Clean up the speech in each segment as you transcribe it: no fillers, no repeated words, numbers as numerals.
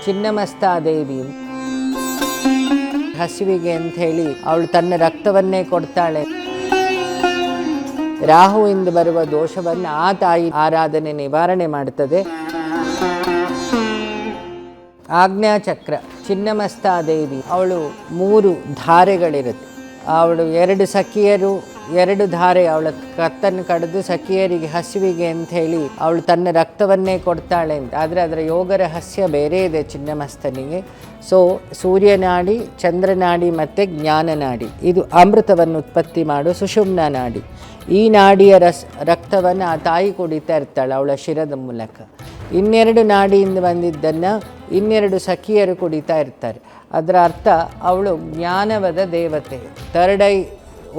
ಚಿನ್ನಮಸ್ತಾದೇವಿ ಹಸಿವಿಗೆ ಅಂತ ಹೇಳಿ ಅವಳು ತನ್ನ ರಕ್ತವನ್ನೇ ಕೊಡ್ತಾಳೆ. ರಾಹುವಿಂದ ಬರುವ ದೋಷವನ್ನು ಆ ತಾಯಿ ಆರಾಧನೆ ನಿವಾರಣೆ ಮಾಡುತ್ತದೆ. ಆಜ್ಞಾಚಕ್ರ ಚಿನ್ನಮಸ್ತಾದೇವಿ ಅವಳು 3 ಧಾರೆಗಳಿರುತ್ತೆ. ಅವಳು 2 ಸಖಿಯರು 2 ಧಾರೆ ಅವಳ ಕತ್ತನ್ನು ಕಡಿದು ಸಖಿಯರಿಗೆ ಹಸಿವಿಗೆ ಅಂತ ಹೇಳಿ ಅವಳು ತನ್ನ ರಕ್ತವನ್ನೇ ಕೊಡ್ತಾಳೆ ಅಂತ. ಆದರೆ ಅದರ ಯೋಗ ರಹಸ್ಯ ಬೇರೆ ಇದೆ ಚಿನ್ನಮಸ್ತನಿಗೆ. ಸೊ ಸೂರ್ಯನಾಡಿ, ಚಂದ್ರನಾಡಿ ಮತ್ತು ಜ್ಞಾನನಾಡಿ, ಇದು ಅಮೃತವನ್ನು ಉತ್ಪತ್ತಿ ಮಾಡೋ ಸುಷುಮ್ನ ನಾಡಿ. ಈ ನಾಡಿಯ ರಕ್ತವನ್ನು ಆ ತಾಯಿ ಕುಡಿತಾ ಇರ್ತಾಳೆ ಅವಳ ಶಿರದ ಮೂಲಕ. 2 ನಾಡಿಯಿಂದ ಬಂದಿದ್ದನ್ನು 2 ಸಖಿಯರು ಕುಡಿತಾ ಇರ್ತಾರೆ. ಅದರ ಅರ್ಥ ಅವಳು ಜ್ಞಾನವದ ದೇವತೆ. 3rd ಐ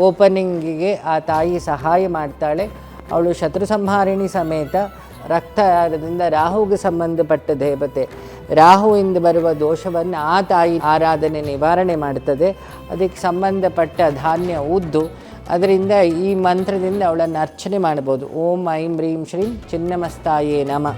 ಓಪನಿಂಗಿಗೆ ಆ ತಾಯಿ ಸಹಾಯ ಮಾಡ್ತಾಳೆ. ಅವಳು ಶತ್ರು ಸಂಹಾರಿಣಿ ಸಮೇತ ರಕ್ತದಿಂದ ರಾಹುಗೆ ಸಂಬಂಧಪಟ್ಟ ದೇವತೆ. ರಾಹುವಿಂದ ಬರುವ ದೋಷವನ್ನು ಆ ತಾಯಿ ಆರಾಧನೆ ನಿವಾರಣೆ ಮಾಡ್ತದೆ. ಅದಕ್ಕೆ ಸಂಬಂಧಪಟ್ಟ ಧಾನ್ಯ ಉದ್ದು, ಅದರಿಂದ ಈ ಮಂತ್ರದಿಂದ ಅವಳನ್ನು ಅರ್ಚನೆ ಮಾಡ್ಬೋದು. ಓಂ ಐಂ ಹ್ರೀಂ ಶ್ರೀಂ ಚಿನ್ನಮಸ್ತಾಯೇ ನಮಃ.